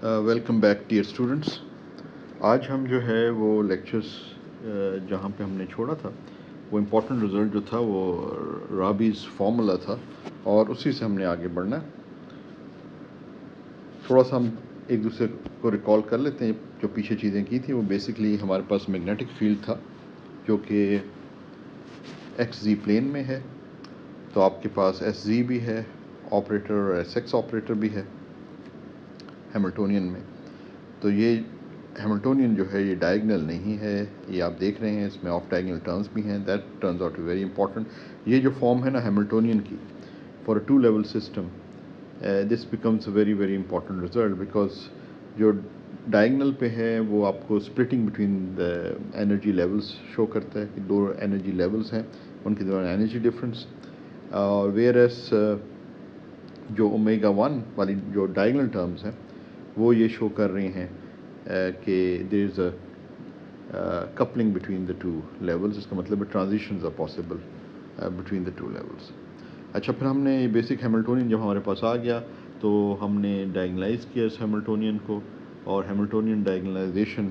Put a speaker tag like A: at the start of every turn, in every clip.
A: Welcome back dear students. آج ہم جو ہے وہ لیکچرس جہاں پہ ہم نے چھوڑا تھا وہ امپورٹنٹ رزلٹ جو تھا وہ رابیز فارمولا تھا اور اسی سے ہم نے آگے بڑھنا ہے. تھوڑا سا ہم ایک دوسرے کو ریکال کر لیتے ہیں. جو پیچھے چیزیں کی تھیں وہ بیسکلی ہمارے پاس میگنیٹک فیلڈ تھا جو کہ ایکس زی پلین میں ہے. تو آپ کے پاس ایس زی بھی ہے آپریٹر اور ایس ایکس آپریٹر بھی ہے ہیملٹونین میں. تو یہ ہیملٹونین جو ہے یہ ڈائگنل نہیں ہے. یہ آپ دیکھ رہے ہیں اس میں آف ڈائگنل ٹرمز بھی ہیں. That turns out to very important. یہ جو فارم ہے نا ہیملٹونین کی for a 2 level system, this becomes a very very important result because جو ڈائگنل پہ ہے وہ آپ کو splitting between the energy levels show کرتا ہے کہ 2 انرجی لیولس ہیں ان کے دوران انرجی ڈفرینس. اور ویئر ایس جو اومیگا 1 والی جو ڈائگنل ٹرمز ہیں وہ یہ شو کر رہی ہیں کہ there is a coupling between the 2 levels. اس کا مطلب ہے transitions are possible between the 2 levels. اچھا, پھر ہم نے بیسک ہیملٹونین جب ہمارے پاس آ گیا تو ہم نے ڈائگنلائز کیا اس ہیملٹونین کو, اور ہیملٹونین ڈائگنلائزیشن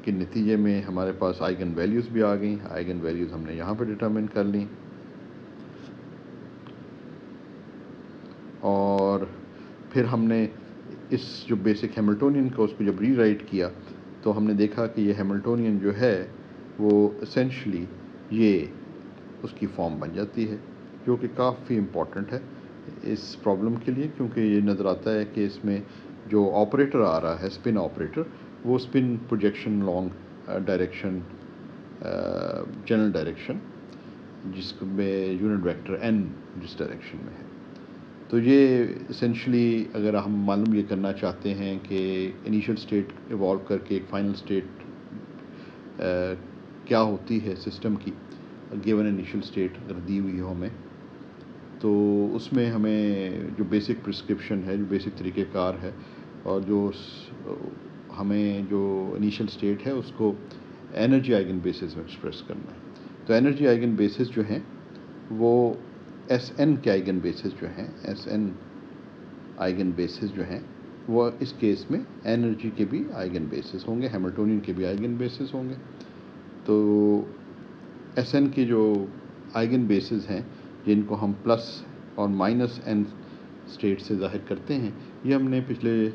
A: کے نتیجے میں ہمارے پاس آئگن ویلیوز بھی آ گئیں. آئگن ویلیوز ہم نے یہاں پہ ڈٹرمن کر لیں, اور پھر ہم نے اس جو بیسک ہیملٹونین کا اس کو جب ری رائٹ کیا تو ہم نے دیکھا کہ یہ ہیملٹونین جو ہے وہ اسینشلی یہ اس کی فارم بن جاتی ہے, جو کہ کافی امپورٹنٹ ہے اس پرابلم کے لیے, کیونکہ یہ نظر آتا ہے کہ اس میں جو آپریٹر آ رہا ہے اسپن آپریٹر وہ spin projection long direction general direction جس میں یونٹ ویکٹر n جس ڈائریکشن میں ہے. تو یہ اسینشلی اگر ہم معلوم یہ کرنا چاہتے ہیں کہ انیشیل اسٹیٹ ایوالو کر کے ایک فائنل اسٹیٹ کیا ہوتی ہے سسٹم کی گیون انیشیل اسٹیٹ اگر دی ہوئی ہو ہمیں, تو اس میں ہمیں جو بیسک پرسکرپشن ہے, جو بیسک طریقہ کار ہے, اور جو ہمیں جو انیشیل اسٹیٹ ہے اس کو انرجی آئگن بیسس میں ایکسپریس کرنا ہے. تو انرجی آئگن بیسس جو ہیں وہ ایس این کے آئگن بیسس جو ہیں, ایس این آئگن بیسس جو ہیں وہ اس کیس میں انرجی کے بھی آئگن بیسس ہوں گے, ہیملٹونین کے بھی آئگن بیسس ہوں گے. تو ایس این کے جو آئگن بیسز ہیں جن کو ہم پلس اور مائنس این اسٹیٹ سے ظاہر کرتے ہیں, یہ ہم نے پچھلے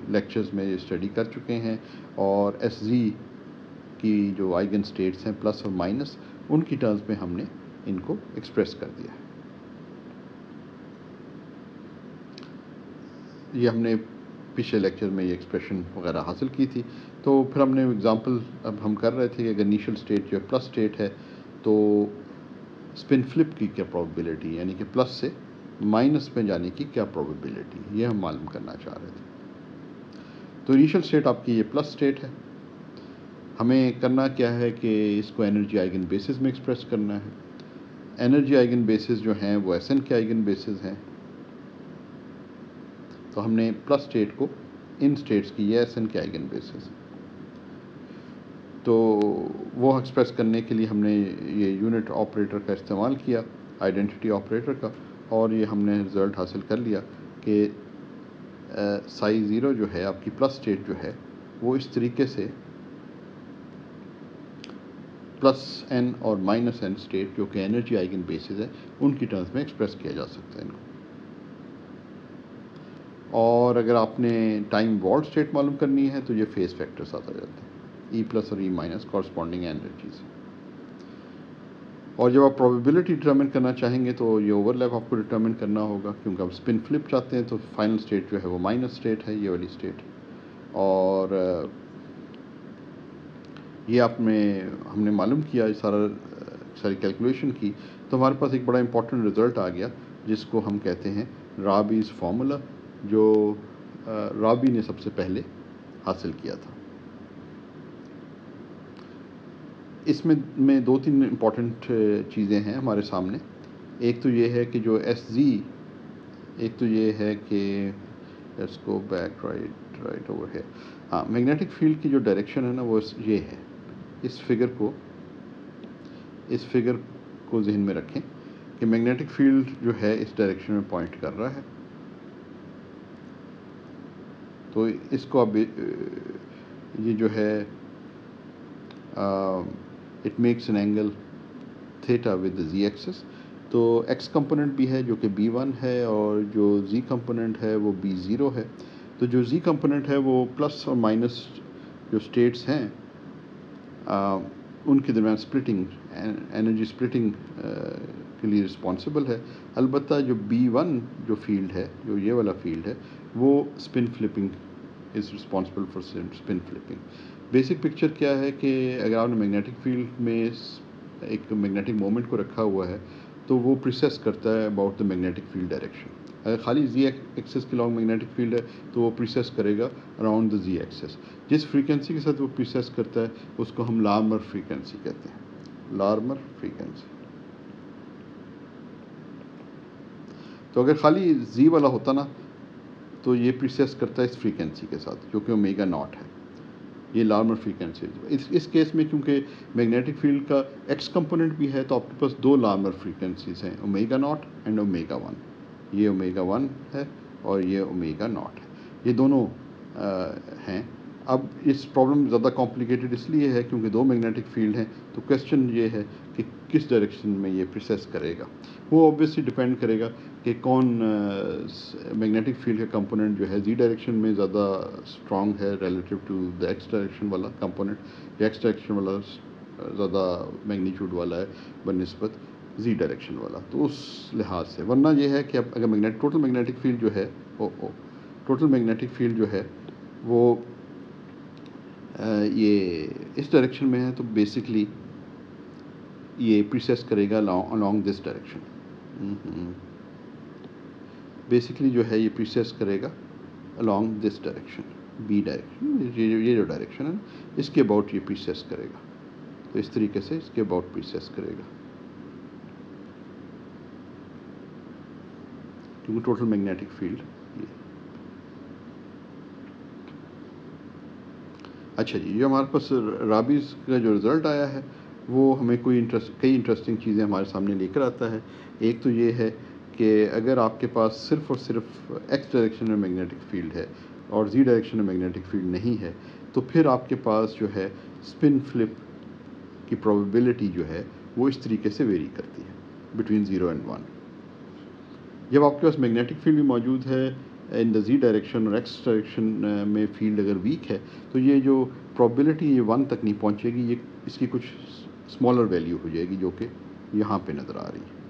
A: لیکچرز میں اسٹڈی کر چکے ہیں. اور ایس زی کی جو آئگن اسٹیٹس ہیں پلس اور مائنس, ان کی ٹرمز میں ہم نے ان کو ایکسپریس کر دیا ہے. یہ ہم نے پچھلے لیکچر میں یہ ایکسپریشن وغیرہ حاصل کی تھی. تو پھر ہم نے ایگزامپل اب ہم کر رہے تھے کہ اگر انیشیل اسٹیٹ جو پلس اسٹیٹ ہے تو اسپن فلپ کی کیا پروبیبلٹی, یعنی کہ پلس سے مائنس میں جانے کی کیا پروبیبلٹی, یہ ہم معلوم کرنا چاہ رہے تھے. تو انیشیل اسٹیٹ آپ کی یہ پلس اسٹیٹ ہے. ہمیں کرنا کیا ہے کہ اس کو انرجی آئگن بیسس میں ایکسپریس کرنا ہے. انرجی آئگن بیسس جو ہیں وہ ایس این کے آئگن بیسس ہیں. تو ہم نے پلس اسٹیٹ کو ان اسٹیٹس کی یہ ایس این کے آئگن بیسس, تو وہ ایکسپریس کرنے کے لیے ہم نے یہ یونٹ آپریٹر کا استعمال کیا, آئیڈینٹی آپریٹر کا, اور یہ ہم نے رزلٹ حاصل کر لیا کہ سائی زیرو جو ہے آپ کی پلس اسٹیٹ جو ہے وہ اس طریقے سے پلس این اور مائنس این اسٹیٹ جو کہ انرجی آئگن بیسز ہے ان کی ٹرمز میں ایکسپریس کیا جا سکتا ہے ان کو. اور اگر آپ نے ٹائم وارڈ اسٹیٹ معلوم کرنی ہے تو یہ فیز فیکٹرز آتا جاتا ہے, ای پلس اور ای مائنس کورسپونڈنگ انرجیز. اور جب آپ پروبیبلٹی ڈٹرمن کرنا چاہیں گے تو یہ اوور لیپ آپ کو ڈٹرمن کرنا ہوگا, کیونکہ آپ اسپن فلپ چاہتے ہیں تو فائنل اسٹیٹ جو ہے وہ مائنس اسٹیٹ ہے, یہ والی اسٹیٹ. اور یہ ہم نے معلوم کیا, ساری کیلکولیشن کی, تو ہمارے پاس ایک بڑا امپورٹنٹ رزلٹ آ گیا جس کو ہم کہتے ہیں رابیز فارمولا, جو رابی نے سب سے پہلے حاصل کیا تھا. اس میں 2-3 امپورٹنٹ چیزیں ہیں ہمارے سامنے. ایک تو یہ ہے کہ جو ایس زی, ایک تو یہ ہے کہ let's go back right over here. ہاں, میگنیٹک فیلڈ کی جو ڈائریکشن ہے نا وہ یہ ہے. اس فگر کو ذہن میں رکھیں کہ میگنیٹک فیلڈ جو ہے اس ڈائریکشن میں پوائنٹ کر رہا ہے. تو اس کو اب یہ جو ہے it makes an angle theta with the z axis. تو ایکس کمپوننٹ بھی ہے جو کہ B1 ہے اور جو زی کمپوننٹ ہے وہ B0 ہے. تو جو زی کمپوننٹ ہے وہ پلس اور مائنس جو اسٹیٹس ہیں ان کے درمیان سپلٹنگ انرجی سپلٹنگ کے لیے رسپانسبل ہے. البتہ جو B1 جو فیلڈ ہے، جو یہ والا فیلڈ ہے، وہ spin flipping is responsible for spin flipping. Basic picture کیا ہے کہ اگر آپ نے میگنیٹک فیلڈ میں ایک میگنیٹک مومنٹ کو رکھا ہوا ہے تو وہ پریسیس کرتا ہے about the magnetic field direction. اگر خالی زی ایکسس کے لانگ میگنیٹک فیلڈ ہے تو وہ پریسیس کرے گا اراؤنڈ دا زی ایکسس. جس فریکوینسی کے ساتھ وہ پریسیس کرتا ہے اس کو ہم لارمر فریکوینسی کہتے ہیں. لارمر فریکوینسی. تو اگر خالی زی والا ہوتا نا تو یہ پریسیس کرتا ہے اس فریکوینسی کے ساتھ جو کہ اومیگا ناٹ ہے. یہ لارمر فریکوینسی. اس کیس میں کیونکہ میگنیٹک فیلڈ کا ایکس کمپوننٹ بھی ہے تو آپ کے پاس دو لارمر فریکوینسیز ہیں، اومیگا ناٹ اینڈ اومیگا 1. یہ اومیگا 1 ہے اور یہ اومیگا ناٹ ہے. یہ دونوں ہیں. اب اس پرابلم زیادہ کمپلیکیٹڈ اس لیے ہے کیونکہ دو میگنیٹک فیلڈ ہیں. تو کویسچن یہ ہے کہ کس ڈائریکشن میں یہ پروسیس کرے گا. وہ اوبویسلی ڈیپینڈ کرے گا کہ کون میگنیٹک فیلڈ کا کمپوننٹ جو ہے زی ڈائریکشن میں زیادہ اسٹرانگ ہے relative to the x direction والا کمپوننٹ، یا ایکس ڈائریکشن والا زیادہ میگنیچیوڈ والا ہے بنسبت زی ڈائریکشن والا. تو اس لحاظ سے ورنہ یہ ہے کہ اب اگر ٹوٹل میگنیٹک فیلڈ جو ہے ٹوٹل میگنیٹک فیلڈ جو ہے وہ یہ اس ڈائریکشن میں ہے تو بیسکلی یہ پریسیس کرے گا along دس ڈائریکشن. بیسکلی جو ہے یہ پریسیس کرے گا along this direction, B direction. یہ جو ڈائریکشن ہے اس کے اباؤٹ یہ پریسیس کرے گا. تو اس طریقے سے اس کے اباؤٹ پریسیس کرے گا کیونکہ ٹوٹل میگنیٹک فیلڈ یہ. اچھا جی، جو ہمارے پاس رابیز کا جو رزلٹ آیا ہے وہ ہمیں کئی انٹرسٹنگ چیزیں ہمارے سامنے لے کر آتا ہے. ایک تو یہ ہے کہ اگر آپ کے پاس صرف اور صرف ایکس ڈائریکشن میں میگنیٹک فیلڈ ہے اور زی ڈائریکشن میں میگنیٹک فیلڈ نہیں ہے تو پھر آپ کے پاس جو ہے اسپن فلپ کی پروبیبلٹی جو ہے وہ اس طریقے سے ویری کرتی ہے بٹوین 0 اینڈ 1. جب آپ کے پاس میگنیٹک فیلڈ بھی موجود ہے ان دا زی ڈائریکشن اور ایکس ڈائریکشن میں فیلڈ اگر ویک ہے تو یہ جو پرابیبلٹی یہ 1 تک نہیں پہنچے گی، یہ اس کی کچھ اسمالر ویلیو ہو جائے گی جو کہ یہاں پہ نظر آ رہی ہے.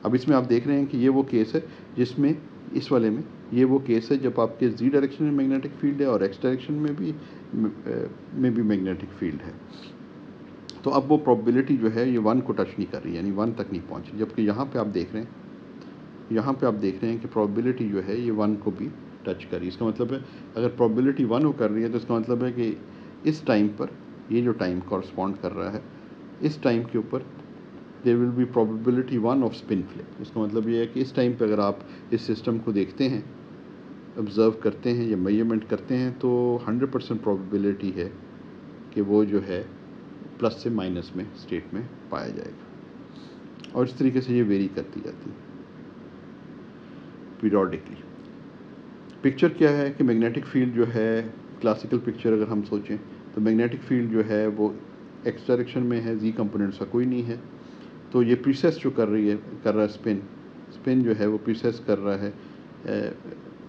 A: اب اس میں آپ دیکھ رہے ہیں کہ یہ وہ کیس ہے جس میں اس والے میں یہ وہ کیس ہے جب آپ کے زی ڈائریکشن میں میگنیٹک فیلڈ ہے اور ایکس ڈائریکشن میں بھی میگنیٹک فیلڈ ہے. تو اب وہ پرابیبلٹی جو ہے یہ 1 کو ٹچ نہیں کر رہی، یعنی 1 تک نہیں پہنچی. جبکہ یہاں پہ آپ دیکھ رہے ہیں کہ پرابیبلٹی جو ہے یہ 1 کو بھی ٹچ کر رہی ہے. اس کا مطلب ہے اگر پرابیبلٹی 1 کو کر رہی ہے تو اس کا مطلب ہے کہ اس ٹائم پر یہ جو ٹائم کورسپونڈ کر رہا ہے اس ٹائم کے اوپر there will be probability 1 of spin flip. اس کا مطلب یہ ہے کہ اس ٹائم پہ اگر آپ اس سسٹم کو دیکھتے ہیں، آبزرو کرتے ہیں یا میجرمنٹ کرتے ہیں تو 100% پرابیبلٹی ہے کہ وہ جو ہے پلس سے مائنس میں اسٹیٹ میں پایا جائے گا. اور اس طریقے سے یہ ویری کرتی جاتی ہے پیریوڈکلی. پکچر کیا ہے کہ میگنیٹک فیلڈ جو ہے کلاسیکل پکچر اگر ہم سوچیں تو میگنیٹک فیلڈ جو ہے وہ ایکس ڈائریکشن میں ہے، زی کمپوننٹس کا کوئی نہیں ہے. تو یہ پریسیس جو کر رہا ہے اسپن جو ہے وہ پریسیس کر رہا ہے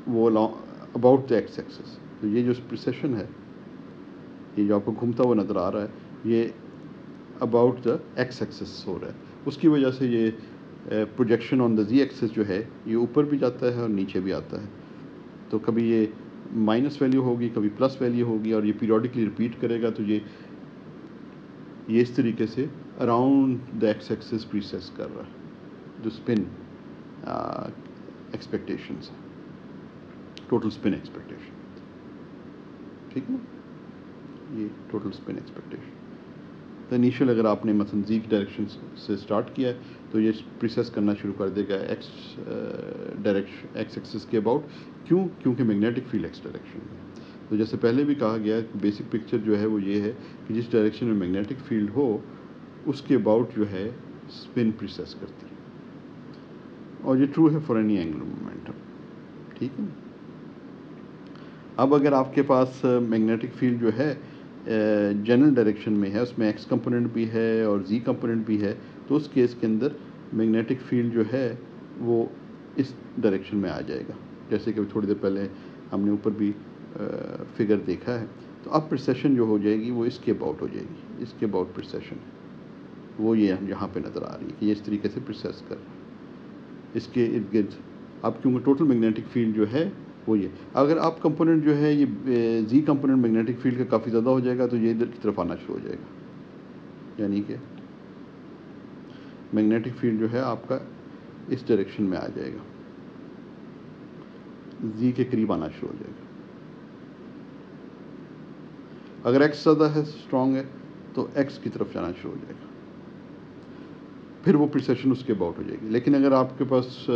A: وہ اباؤٹ دا ایکس ایکسس. تو یہ جو پریسیشن ہے یہ جو آپ کو گھومتا ہوا نظر آ رہا ہے یہ اباؤٹ دا ایکس ایکسس ہو رہا ہے. اس کی وجہ سے یہ projection on the z Axis جو ہے یہ اوپر بھی جاتا ہے اور نیچے بھی آتا ہے. تو کبھی یہ مائنس ویلیو ہوگی، کبھی پلس ویلیو ہوگی، اور یہ پیریوڈکلی ریپیٹ کرے گا. تو یہ اس طریقے سے اراؤنڈ دا ایکس ایکسس پریسیس کر رہا ہے جو اسپن ایکسپیکٹیشنس ہیں، ٹوٹل اسپن ایکسپیکٹیشن. ٹھیک ہے نا، یہ ٹوٹل اسپن ایکسپیکٹیشن. تو انیشیل اگر آپ نے مثلا زی کی ڈائریکشن سے اسٹارٹ کیا ہے تو یہ پریسیس کرنا شروع کر دے گا ایکس ایکسس کے اباؤٹ. کیونکہ میگنیٹک فیلڈ ایکس ڈائریکشن میں. تو جیسے پہلے بھی کہا گیا بیسک پکچر جو ہے وہ یہ ہے کہ جس ڈائریکشن میں میگنیٹک فیلڈ ہو اس کے اباؤٹ جو ہے اسپن پریسیس کرتی ہے. اور یہ ٹرو ہے فار اینی اینگولر مومنٹم. ٹھیک ہے نا. اب اگر آپ کے پاس میگنیٹک فیلڈ جو ہے جنرل ڈائریکشن میں ہے، اس میں ایکس کمپوننٹ بھی ہے اور زی کمپوننٹ بھی ہے، تو اس کیس کے اندر میگنیٹک فیلڈ جو ہے وہ اس ڈائریکشن میں آ جائے گا، جیسے کہ تھوڑی دیر پہلے ہم نے اوپر بھی فگر دیکھا ہے. تو اب پرسیشن جو ہو جائے گی وہ اس کے اباؤٹ ہو جائے گی، اس کے اباؤٹ پرسیشن وہ یہ یہاں پہ نظر آ رہی ہے کہ یہ اس طریقے سے پرسیس کر رہا ہے اس کے ارد گرد. اب کیونکہ ٹوٹل میگنیٹک فیلڈ جو ہے وہ یہ، اگر آپ کمپوننٹ جو ہے یہ زی کمپوننٹ میگنیٹک فیلڈ کا کافی زیادہ ہو جائے گا تو یہ ادھر کی طرف آنا شروع ہو جائے گا، یعنی کہ میگنیٹک فیلڈ جو ہے آپ کا اس ڈائریکشن میں آ جائے گا، زی کے قریب آنا شروع ہو جائے گا. اگر ایکس زیادہ ہے اسٹرانگ ہے تو ایکس کی طرف جانا شروع ہو جائے گا، پھر وہ پرسیشن اس کے اباؤٹ ہو جائے گی. لیکن اگر آپ کے پاس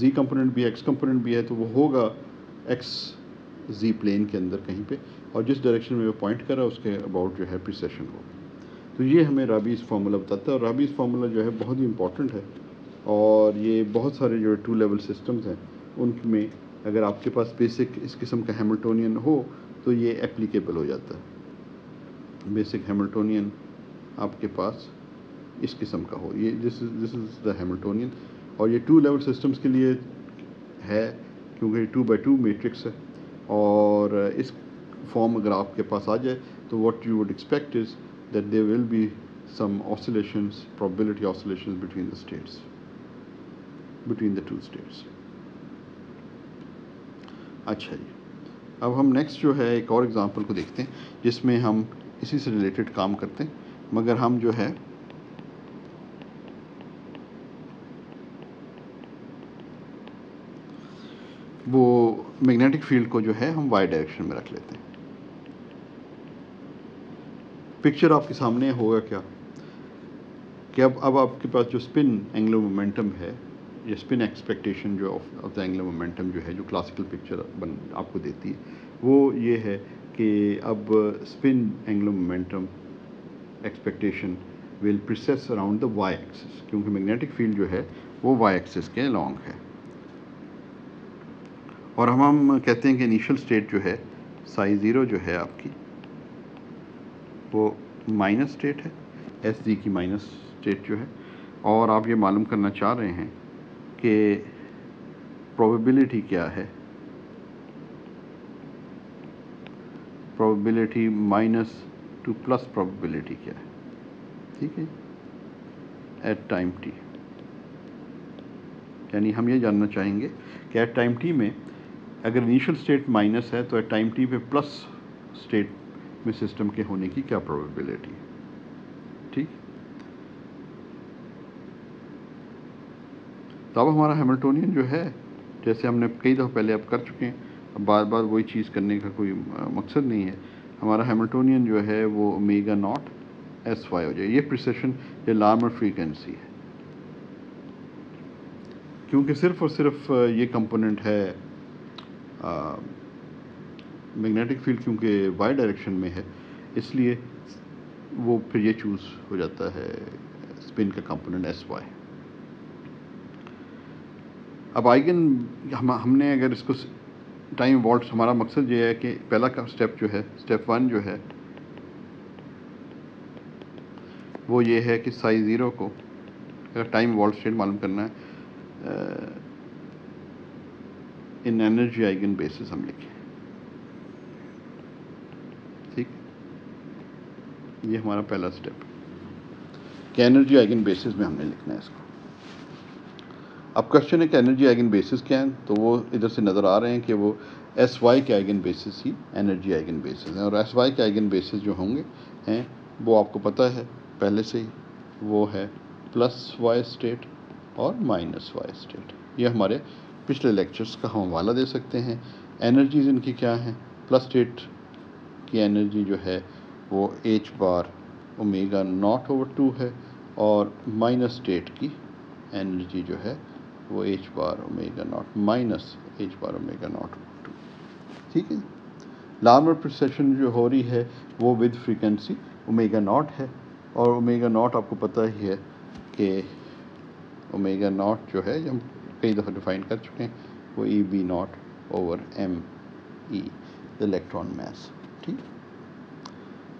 A: زی کمپوننٹ بھی ہے، ایکس کمپوننٹ بھی ہے، تو وہ ہوگا ایکس زی پلین کے اندر کہیں پہ، اور جس ڈائریکشن میں وہ پوائنٹ کر رہا ہے اس کے اباؤٹ جو ہے پرسیشن ہوگا. تو یہ ہمیں رابیز فارمولا بتاتا ہے، اور رابیز فارمولا جو ہے بہت ہی امپورٹنٹ ہے، اور یہ بہت سارے جو ٹو لیول سسٹمز ہیں ان میں اگر آپ کے پاس بیسک اس قسم کا ہیملٹونین ہو تو یہ اپلیکیبل ہو جاتا ہے. بیسک ہیملٹونین آپ کے پاس اس قسم کا ہو، یہ دس از دا ہیملٹونین. اور یہ ٹو لیول سسٹمز کے لیے ہے کیونکہ یہ 2x2 میٹرکس ہے، اور اس فارم اگر آپ کے پاس آ جائے تو what you would expect is that there will be some oscillations, probability oscillations between the states, between the two states. اچھا جی، اب ہم نیکسٹ جو ہے ایک اور ایگزامپل کو دیکھتے ہیں جس میں ہم اسی سے ریلیٹڈ کام کرتے ہیں، مگر ہم جو ہے وہ میگنیٹک فیلڈ کو جو ہے ہم وائی ڈائریکشن میں رکھ لیتے ہیں. پکچر آپ کے سامنے ہوگا کیا کہ اب آپ کے پاس جو اسپن اینگولر مومنٹم ہے، یہ اسپن ایکسپیکٹیشن جو آف دا اینگولر مومنٹم جو ہے جو کلاسیکل پکچر آپ کو دیتی ہے وہ یہ ہے کہ اب spin angular momentum expectation will precess around the Y axis, کیونکہ میگنیٹک فیلڈ جو ہے وہ وائی ایکسس کے لانگ ہے. اور ہم کہتے ہیں کہ انیشل اسٹیٹ جو ہے سائی زیرو جو ہے آپ کی وہ مائنس اسٹیٹ ہے، ایس جی کی مائنس اسٹیٹ جو ہے، اور آپ یہ معلوم کرنا چاہ رہے ہیں کہ پروبیبلٹی کیا ہے، probability minus two plus probability کیا ہے، ٹھیک ہے، ایٹ ٹائم ٹی. یعنی ہم یہ جاننا چاہیں گے کہ ایٹ ٹائم ٹی میں اگر انیشل اسٹیٹ مائنس ہے تو ایٹ ٹائم ٹی پہ پلس اسٹیٹ میں سسٹم کے ہونے کی کیا پروبیبلٹی ہے. ٹھیک، تو اب ہمارا ہیملٹونین جو ہے جیسے ہم نے کئی دفعہ پہلے اب کر چکے ہیں، اب بار بار وہی چیز کرنے کا کوئی مقصد نہیں ہے. ہمارا ہیملٹونین جو ہے وہ اومیگا ناٹ ایس وائی ہو جائے. یہ پریسیشن یہ لارمر فریکوینسی ہے، کیونکہ صرف اور صرف یہ کمپوننٹ ہے میگنیٹک فیلڈ، کیونکہ وائی ڈائریکشن میں ہے اس لیے وہ پھر یہ چوز ہو جاتا ہے اسپن کا کمپوننٹ ایس وائی. اب آئگن ہم نے اگر اس کو ٹائم ایوالوڈ، ہمارا مقصد یہ ہے کہ پہلا کا اسٹیپ جو ہے اسٹیپ 1 جو ہے وہ یہ ہے کہ سائی زیرو کو اگر ٹائم ایوالوڈ اسٹیٹ معلوم کرنا ہے ان انرجی آئگن بیسس ہم لکھیں. ٹھیک، یہ ہمارا پہلا اسٹیپ کہ انرجی آئگن بیسس میں ہم نے لکھنا ہے اس کو. اب کوشچن ہے کہ انرجی آئگن بیسس کیا ہیں، تو وہ ادھر سے نظر آ رہے ہیں کہ وہ ایس وائی کے آئگن بیسس ہی انرجی آئگن بیسس ہیں، اور ایس وائی کے آئگن بیسس جو ہوں گے ہیں وہ آپ کو پتہ ہے پہلے سے ہی، وہ ہے پلس وائی اسٹیٹ اور مائنس وائی اسٹیٹ. یہ ہمارے پچھلے لیکچرز کا ہم حوالہ دے سکتے ہیں. انرجیز ان کی کیا ہیں، پلس اسٹیٹ کی انرجی جو ہے وہ h bar omega naught over 2 ہے، اور مائنس اسٹیٹ کی انرجی جو ہے وہ h bar omega naught minus h bar omega naught 2. ٹھیک ہے، لارمر پرسیشن جو ہو رہی ہے وہ ود فریکوینسی اومیگا ناٹ ہے، اور اومیگا ناٹ آپ کو پتہ ہی ہے کہ اومیگا ناٹ جو ہے ہم کئی دفعہ ڈیفائن کر چکے ہیں وہ e B naught over M e electron mass. ٹھیک.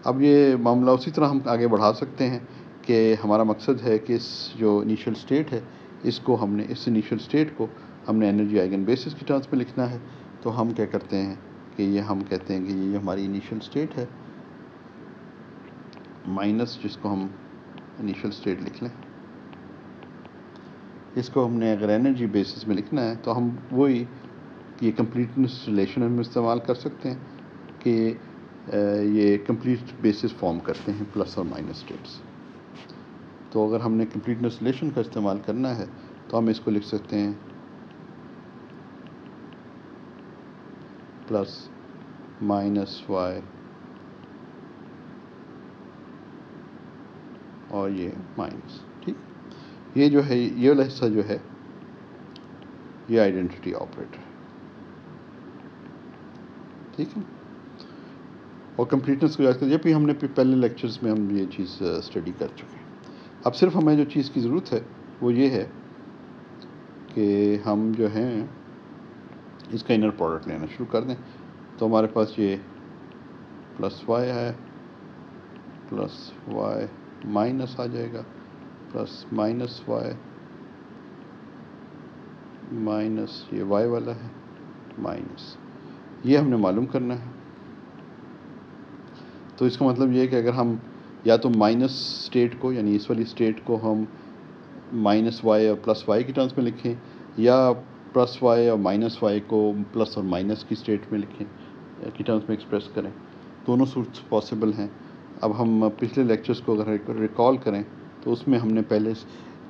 A: اب یہ معاملہ اسی طرح ہم آگے بڑھا سکتے ہیں کہ ہمارا مقصد ہے کہ اس جو انیشیل اسٹیٹ ہے اس کو ہم نے اس انیشیل اسٹیٹ کو ہم نے انرجی آئگن بیسس کی ٹرمز میں لکھنا ہے. تو ہم کیا کرتے ہیں کہ یہ ہم کہتے ہیں کہ یہ ہماری انیشیل اسٹیٹ ہے مائنس جس کو ہم انیشیل اسٹیٹ لکھ لیں. اس کو ہم نے اگر انرجی بیسس میں لکھنا ہے تو ہم وہی یہ کمپلیٹنس ریلیشن ہم استعمال کر سکتے ہیں کہ یہ کمپلیٹ بیسس فارم کرتے ہیں پلس اور مائنس اسٹیٹس. تو اگر ہم نے کمپلیٹنس ریلیشن کا استعمال کرنا ہے تو ہم اس کو لکھ سکتے ہیں پلس مائنس وائی اور یہ مائنس. ٹھیک. یہ جو ہے یہ والا حصہ جو ہے یہ آئیڈینٹی آپریٹر. ٹھیک ہے. اور کمپلیٹنس کو یاد کریں، جب بھی ہم نے پہلے لیکچرز میں ہم یہ چیز اسٹڈی کر چکے ہیں. اب صرف ہمیں جو چیز کی ضرورت ہے وہ یہ ہے کہ ہم جو ہیں اس کا انر پروڈکٹ لینا شروع کر دیں. تو ہمارے پاس یہ پلس وائی ہے، پلس وائی مائنس آ جائے گا، پلس مائنس وائی مائنس یہ وائی والا ہے مائنس. یہ ہم نے معلوم کرنا ہے. تو اس کا مطلب یہ ہے کہ اگر ہم یا تو مائنس اسٹیٹ کو یعنی اس والی اسٹیٹ کو ہم مائنس وائی اور پلس وائی کی ٹرمز میں لکھیں، یا پلس وائی اور مائنس وائی کو پلس اور مائنس کی اسٹیٹ میں لکھیں کی ٹرمز میں ایکسپریس کریں. دونوں صورت پاسبل ہیں. اب ہم پچھلے لیکچرز کو اگر ریکال کریں تو اس میں ہم نے پہلے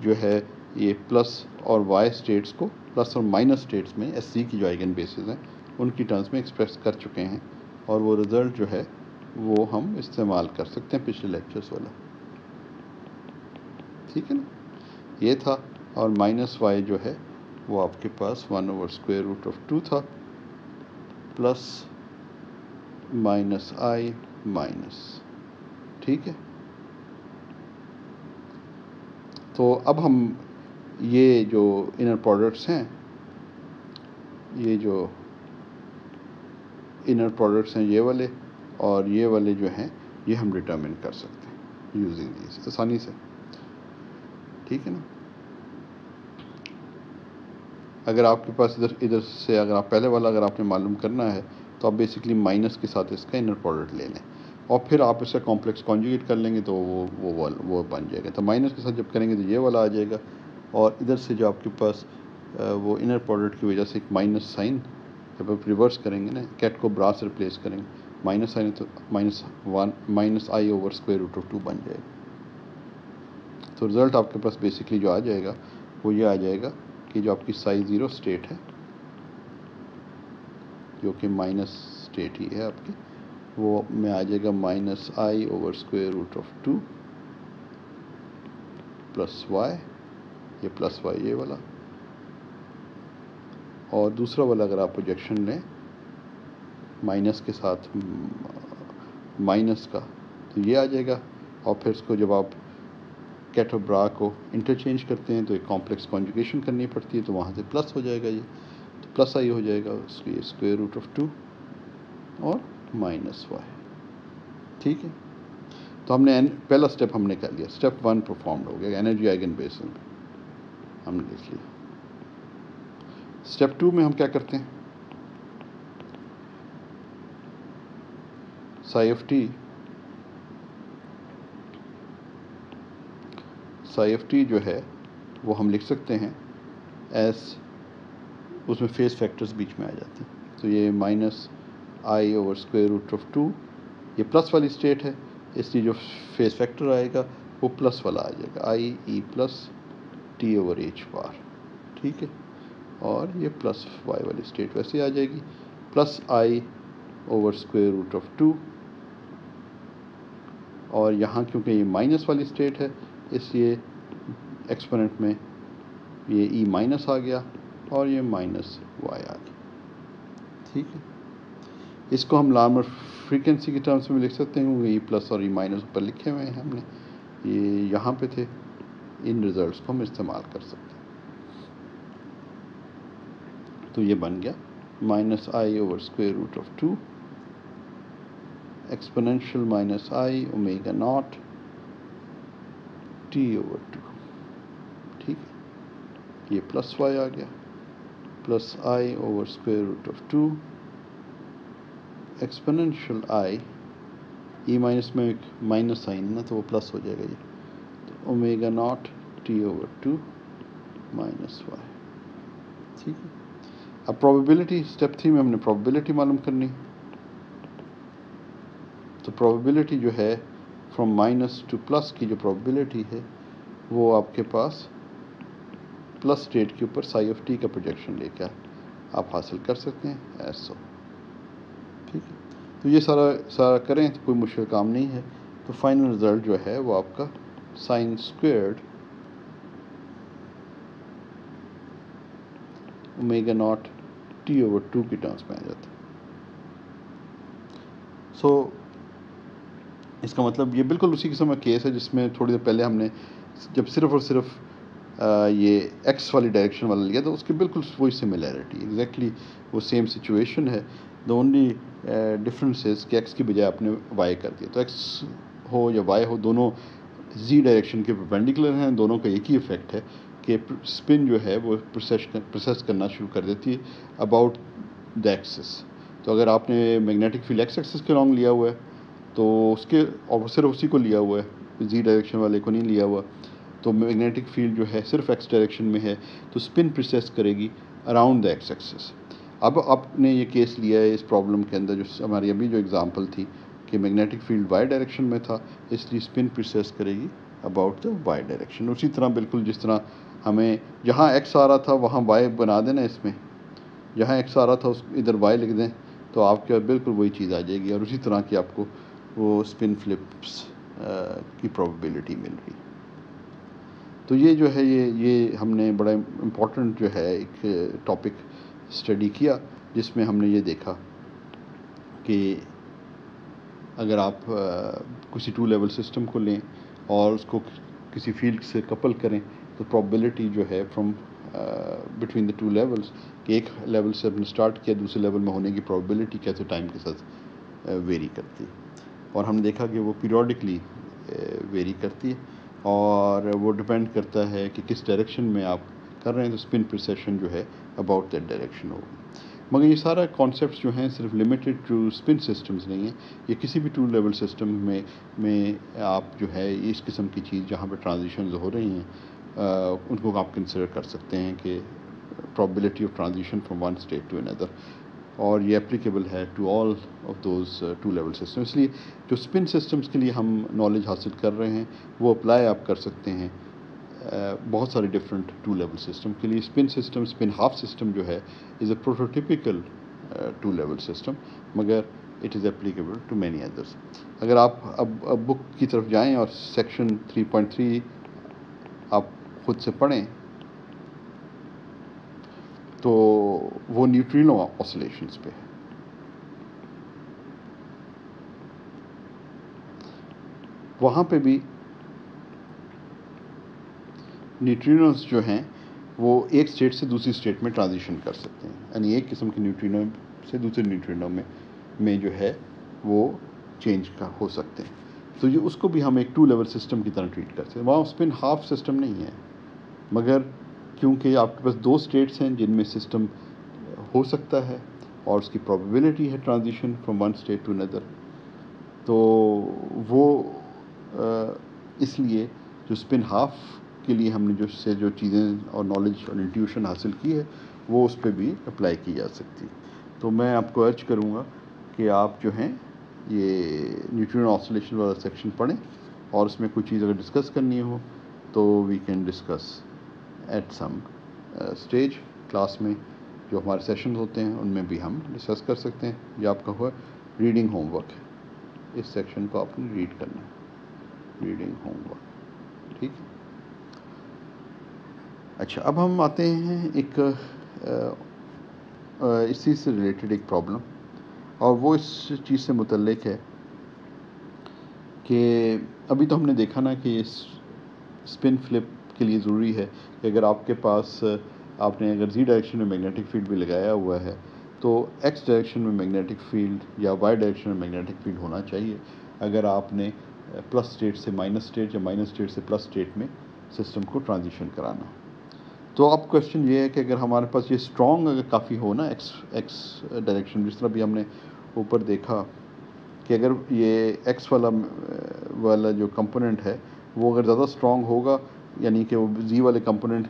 A: جو ہے یہ پلس اور وائی اسٹیٹس کو پلس اور مائنس اسٹیٹس میں ایس سی کی جو آئیگن بیسز ہیں ان کی ٹرمز میں ایکسپریس کر چکے ہیں، اور وہ رزلٹ جو ہے وہ ہم استعمال کر سکتے ہیں پچھلے لیکچرز والا. ٹھیک ہے نا. یہ تھا. اور مائنس وائی جو ہے وہ آپ کے پاس 1/√2 تھا، پلس مائنس آئی مائنس. ٹھیک ہے. تو اب ہم یہ جو انر پروڈکٹس ہیں یہ جو انر پروڈکٹس ہیں یہ والے اور یہ والے جو ہیں یہ ہم ڈٹرمن کر سکتے ہیں یوزنگ دیز آسانی سے. ٹھیک ہے نا. اگر آپ کے پاس ادھر سے اگر آپ پہلے والا اگر آپ نے معلوم کرنا ہے تو آپ بیسکلی مائنس کے ساتھ اس کا انر پروڈکٹ لے لیں اور پھر آپ اس کا کمپلیکس کانجوگیٹ کر لیں گے تو وہ بن جائے گا. تو مائنس کے ساتھ جب کریں گے تو یہ والا آ جائے گا، اور ادھر سے جو آپ کے پاس وہ انر پروڈکٹ کی وجہ سے ایک مائنس سائن جب آپ ریورس کریں گے نا کیٹ کو برا سے ریپلیس کریں گے مائنس سائن تو مائنس آئی اوور √2 بن جائے گا. تو رزلٹ آپ کے پاس بیسکلی جو آ جائے گا وہ یہ آ جائے گا کہ جو آپ کی سائی زیرو اسٹیٹ ہے جو کہ مائنس اسٹیٹ ہی ہے آپ کی، وہ میں آ جائے گا minus I over √2 plus Y, یہ پلس وائی یہ والا، اور دوسرا والا اگر آپ پروجیکشن لیں مائنس کے ساتھ مائنس کا تو یہ آ جائے گا. اور پھر اس کو جب آپ کیٹ اور برا کو انٹرچینج کرتے ہیں تو ایک کمپلیکس کانجوگیشن کرنی پڑتی ہے تو وہاں سے پلس ہو جائے گا، یہ تو پلس آئی ہو جائے گا اس لیے √2 اور مائنس وائی. ٹھیک ہے. تو ہم نے پہلا اسٹیپ ہم نے کر لیا، اسٹیپ 1 پرفارمڈ ہو گیا انرجی آئیگن بیسس میں ہم نے لکھ لیا. اسٹیپ 2 میں ہم کیا کرتے ہیں، سائی آف ٹی جو ہے وہ ہم لکھ سکتے ہیں ایس، اس میں فیس فیکٹرز بیچ میں آ جاتے ہیں. تو یہ مائنس آئی اوور √2 یہ پلس والی اسٹیٹ ہے اس لیے جو فیس فیکٹر آئے گا وہ پلس والا آ جائے گا I E plus T over H bar. ٹھیک ہے. اور یہ پلس وائی والی اسٹیٹ ویسے آ جائے گی پلس آئی اوور √2، اور یہاں کیونکہ یہ مائنس والی اسٹیٹ ہے اس لیے ایکسپوننٹ میں یہ ای مائنس آ گیا اور یہ مائنس وائی آ گیا. ٹھیک ہے. اس کو ہم نارمل فریکوینسی کی ٹرمز میں لکھ سکتے ہیں کیونکہ ای پلس اور ای مائنس اوپر لکھے ہوئے ہیں ہم نے، یہ یہاں پہ تھے. ان ریزلٹس کو ہم استعمال کر سکتے ہیں. تو یہ بن گیا minus I over square root of 2 exponential minus I omega naught t over 2. ٹھیک ہے، یہ پلس وائی آ گیا، plus I over square root of 2 exponential I, E minus میں ایک مائنس سائن نا تو وہ پلس ہو جائے گا یہ، تو omega naught t over 2 minus y. ٹھیک ہے، اب پروبیبلٹی اسٹیپ 3 میں ہم نے پروبیبلٹی معلوم کرنی، تو پروبیبلٹی جو ہے فرام مائنس ٹو پلس کی جو پروبیبلٹی ہے وہ آپ کے پاس پلس اسٹیٹ کے اوپر سائی آف ٹی کا پروجیکشن لے کے آپ حاصل کر سکتے ہیں ایسو. ٹھیک ہے، تو یہ سارا کریں تو کوئی مشکل کام نہیں ہے. تو فائنل رزلٹ جو ہے وہ آپ کا sine squared omega naught t over 2 کی ٹرمز میں آ جاتا ہے. سو اس کا مطلب یہ بالکل اسی قسم کا کیس ہے جس میں تھوڑی دیر پہلے ہم نے جب صرف اور صرف یہ ایکس والی ڈائریکشن والا لیا تو اس کی بالکل وہی سملیرٹی ایگزیکٹلی وہ سیم سچویشن ہے. دا اونلی ڈفرینس از کہ ایکس کی بجائے آپ نے وائی کر دیا. تو ایکس ہو یا وائی ہو دونوں زی ڈائریکشن کے پرپینڈیکولر ہیں، دونوں کا ایک ہی افیکٹ ہے کہ اسپن جو ہے وہ پروسیس کرنا شروع کر دیتی ہے اباؤٹ دا ایکسس. تو اگر آپ نے میگنیٹک فیلڈ ایکس ایکسس کے رانگ لیا ہوا ہے تو اس کے اور صرف اسی کو لیا ہوا ہے، زی ڈائریکشن والے کو نہیں لیا ہوا، تو میگنیٹک فیلڈ جو ہے صرف ایکس ڈائریکشن میں ہے تو اسپن پروسیس کرے گی اراؤنڈ دا ایکس ایکسس. اب آپ نے یہ کیس لیا ہے اس پرابلم کے اندر جو ہماری ابھی جو اگزامپل تھی کہ میگنیٹک فیلڈ وائی ڈائریکشن میں تھا، اس لیے اسپن پروسیس کرے گی اباؤٹ دا وائی ڈائریکشن. اسی طرح بالکل جس طرح ہمیں جہاں ایکس آ رہا تھا وہاں وائی بنا دینا، اس میں جہاں ایکس آ رہا تھا اس ادھر وائی لکھ دیں تو آپ کے بالکل وہی چیز آ جائے گی، اور اسی طرح کی آپ کو وہ اسپن فلپس کی پروبیبلٹی مل رہی. تو یہ جو ہے یہ ہم نے بڑا امپورٹنٹ جو ہے ایک ٹاپک اسٹڈی کیا جس میں ہم نے یہ دیکھا کہ اگر آپ کسی 2 لیول سسٹم کو لیں اور اس کو کسی فیلڈ سے کپل کریں تو پروبیبلٹی جو ہے فرام بٹوین دا 2 لیولس کہ ایک لیول سے ہم نے اسٹارٹ کیا دوسرے لیول میں ہونے کی پروبیبلٹی کیسے ٹائم کے ساتھ ویری کرتی ہے، اور ہم دیکھا کہ وہ پیریوڈکلی ویری کرتی ہے اور وہ ڈپینڈ کرتا ہے کہ کس ڈائریکشن میں آپ کر رہے ہیں، تو اسپن پروسیشن جو ہے اباؤٹ دیٹ ڈائریکشن ہوگی. مگر یہ سارا کانسیپٹس جو ہیں صرف لمیٹڈ ٹو اسپن سسٹمز نہیں ہیں، یہ کسی بھی 2 لیول سسٹم میں آپ جو ہے اس قسم کی چیز جہاں پہ ٹرانزیشنز ہو رہی ہیں ان کو آپ کنسیڈر کر سکتے ہیں کہ probability of transition from one state to اندر، اور یہ اپلیکیبل ہے to all of those 2 level system. اس لیے جو اسپن سسٹمز کے لیے ہم نالج حاصل کر رہے ہیں وہ اپلائی آپ کر سکتے ہیں بہت سارے ڈفرینٹ 2 لیول سسٹم کے لیے. Spin system, spin half system جو ہے is a prototypical 2 level system, مگر it is applicable to many others. اگر آپ اب بک کی طرف جائیں اور سیکشن 3.3 آپ خود سے پڑھیں تو وہ نیوٹرینو آسلیشنز پہ ہے. وہاں پہ بھی نیوٹرینوز جو ہیں وہ ایک اسٹیٹ سے دوسری اسٹیٹ میں ٹرانزیشن کر سکتے ہیں، یعنی ایک قسم کے نیوٹرینو سے دوسرے نیوٹرینو میں جو ہے وہ چینج ہو سکتے ہیں. تو یہ اس کو بھی ہم ایک 2 لیول سسٹم کی طرح ٹریٹ کرتے ہیں. وہاں اسپن ہاف سسٹم نہیں ہے، مگر کیونکہ آپ کے پاس 2 اسٹیٹس ہیں جن میں سسٹم ہو سکتا ہے اور اس کی پروبیبلٹی ہے transition from one state to اندر، تو وہ اس لیے جو اسپن ہاف کے لیے ہم نے جو چیزیں اور نالج اور انٹیوشن حاصل کی ہے وہ اس پہ بھی اپلائی کی جا سکتی. تو میں آپ کو ارج کروں گا کہ آپ جو ہیں یہ نیوٹرینو آسلیشن والا سیکشن پڑھیں، اور اس میں کوئی چیز اگر ڈسکس کرنی ہو تو we can discuss at some stage class میں. جو ہمارے سیشنز ہوتے ہیں ان میں بھی ہم ڈسکس کر سکتے ہیں. یہ آپ کا ہوا ریڈنگ ہوم ورک ہے، اس سیکشن کو آپ نے ریڈ کرنا ہے، ریڈنگ ہوم ورک. ٹھیک ہے، اچھا اب ہم آتے ہیں ایک اسی سے ریلیٹڈ ایک پرابلم، اور وہ اس چیز سے متعلق ہے کہ ابھی تو ہم نے دیکھا نا کہ اسپن فلپ کے لیے ضروری ہے کہ اگر آپ کے پاس آپ نے اگر زی ڈائریکشن میں میگنیٹک فیلڈ بھی لگایا ہوا ہے تو ایکس ڈائریکشن میں میگنیٹک فیلڈ یا وائی ڈائریکشن میں میگنیٹک فیلڈ ہونا چاہیے اگر آپ نے پلس اسٹیٹ سے مائنس اسٹیٹ یا مائنس اسٹیٹ سے پلس اسٹیٹ میں سسٹم کو ٹرانزیشن کرانا. تو اب کوشچن یہ ہے کہ اگر ہمارے پاس یہ اسٹرانگ اگر کافی ہو نا ایکس ڈائریکشن، جس طرح بھی ہم نے اوپر دیکھا کہ اگر یہ ایکس والا جو کمپوننٹ ہے وہ اگر زیادہ اسٹرانگ ہوگا، یعنی کہ وہ زی والے کمپوننٹ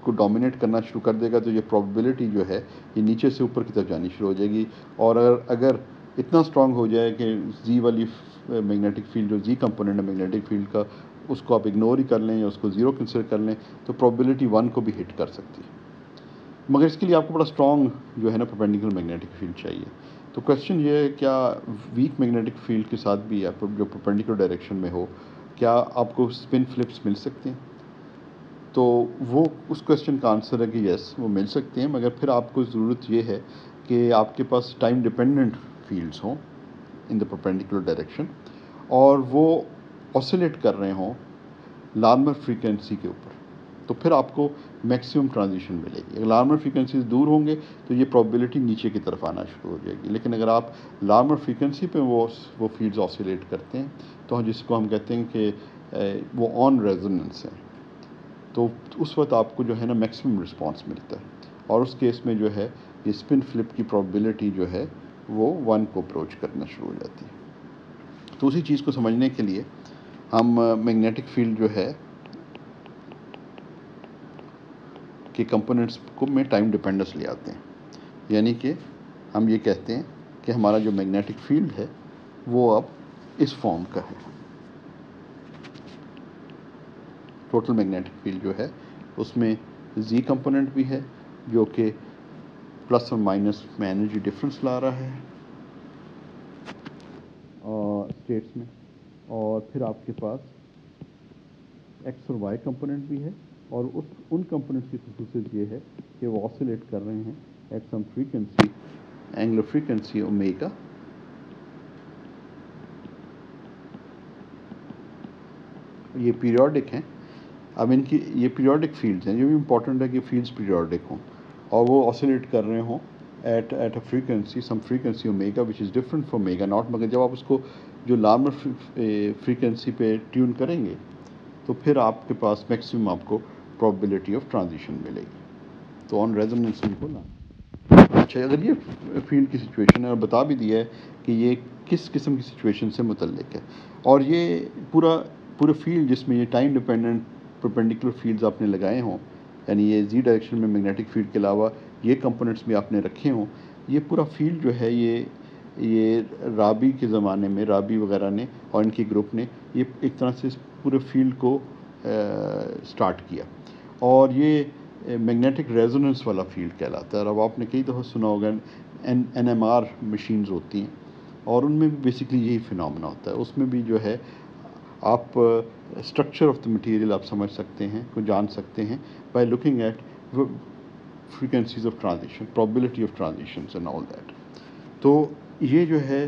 A: کو ڈومینیٹ کرنا شروع کر دے گا، تو یہ پروبیبلٹی جو ہے یہ نیچے سے اوپر کی طرف جانی شروع ہو جائے گی. اور اگر اتنا اسٹرانگ ہو جائے کہ زی والی میگنیٹک فیلڈ جو زی کمپوننٹ ہے میگنیٹک فیلڈ کا، اس کو آپ اگنور ہی کر لیں یا اس کو زیرو کنسیڈر کر لیں، تو پروبیبلٹی 1 کو بھی ہٹ کر سکتی ہے. مگر اس کے لیے آپ کو بڑا اسٹرانگ جو ہے نا پرپینڈیکولر میگنیٹک فیلڈ چاہیے. تو کوشچن یہ ہے کیا ویک میگنیٹک فیلڈ کے ساتھ بھی آپ جو پرپینڈیکولر ڈائریکشن میں ہو، کیا آپ کو اسپن فلپس مل سکتے ہیں؟ تو وہ اس کوشچن کا آنسر ہے کہ یس، وہ مل سکتے ہیں، مگر پھر آپ کو ضرورت یہ ہے کہ آپ کے پاس ٹائم ڈیپینڈنٹ فیلڈز ہوں ان دا پرپینڈیکولر ڈائریکشن، اور وہ آسیلیٹ کر رہے ہوں لارمر فریکوینسی کے اوپر، تو پھر آپ کو میکسیمم ٹرانزیشن ملے گی. اگر لارمر فریکوینسیز دور ہوں گے تو یہ پروبیبلٹی نیچے کی طرف آنا شروع ہو جائے گی. لیکن اگر آپ لارمر فریکوینسی پہ وہ فیلڈز آسیلیٹ کرتے ہیں، تو جس کو ہم کہتے ہیں کہ وہ آن ریزوننس ہے، تو اس وقت آپ کو جو ہے نا میکسیمم رسپانس ملتا ہے، اور اس کیس میں جو ہے یہ اسپن فلپ کی پروبیبلٹی جو ہے وہ 1 کو اپروچ کرنا شروع ہو جاتی ہے. تو اسی چیز کو سمجھنے کے لیے ہم میگنیٹک فیلڈ جو ہے کہ کمپوننٹس کو میں ٹائم ڈیپینڈنس لے آتے ہیں. یعنی کہ ہم یہ کہتے ہیں کہ ہمارا جو میگنیٹک فیلڈ ہے وہ اب اس فارم کا ہے. ٹوٹل میگنیٹک فیلڈ جو ہے اس میں زی کمپوننٹ بھی ہے جو کہ پلس اور مائنس میں انرجی ڈفرینس لا رہا ہے اسٹیٹس میں، اور پھر آپ کے پاس ایکس اور وائی کمپوننٹ بھی ہے، اور ان کمپوننٹس کی خصوصیت یہ ہے کہ وہ آسیلیٹ کر رہے ہیں at some frequency, angular frequency omega, یہ پیریوڈک ہیں. اب ان کی یہ پیریوڈک فیلڈز ہیں، یہ بھی امپورٹنٹ ہے کہ فیلڈز پیریوڈک ہوں اور وہ آسیلیٹ کر رہے ہوں at a frequency, some frequency omega which is different from omega naught. مگر جب آپ اس کو جو لارمر فریکوینسی پہ ٹیون کریں گے تو پھر آپ کے پاس میکسیمم آپ کو پروبیبلٹی آف ٹرانزیشن ملے گی. تو آن ریزوننس کو نا اچھا، اگر یہ فیلڈ کی سچویشن ہے اور بتا بھی دیا ہے کہ یہ کس قسم کی سچویشن سے متعلق ہے، اور یہ پورا فیلڈ جس میں یہ ٹائم ڈیپینڈنٹ پرپینڈیکولر فیلڈز آپ نے لگائے ہوں، یعنی یہ زی ڈائریکشن میں میگنیٹک فیلڈ کے علاوہ یہ کمپوننٹس بھی آپ نے رکھے ہوں، یہ پورا فیلڈ جو ہے یہ رابی کے زمانے میں رابی وغیرہ نے اور ان کے گروپ نے یہ ایک طرح سے اس پورے فیلڈ کو سٹارٹ کیا، اور یہ میگنیٹک ریزوننس والا فیلڈ کہلاتا ہے. اور اب آپ نے کئی دفعہ سنا ہوگا این ایم آر مشینز ہوتی ہیں، اور ان میں بھی بیسکلی یہی فنامنا ہوتا ہے. اس میں بھی جو ہے آپ اسٹرکچر آف دا مٹیریل آپ سمجھ سکتے ہیں، کو جان سکتے ہیں by looking at frequencies of transition, probability of transitions and all that. تو یہ جو ہے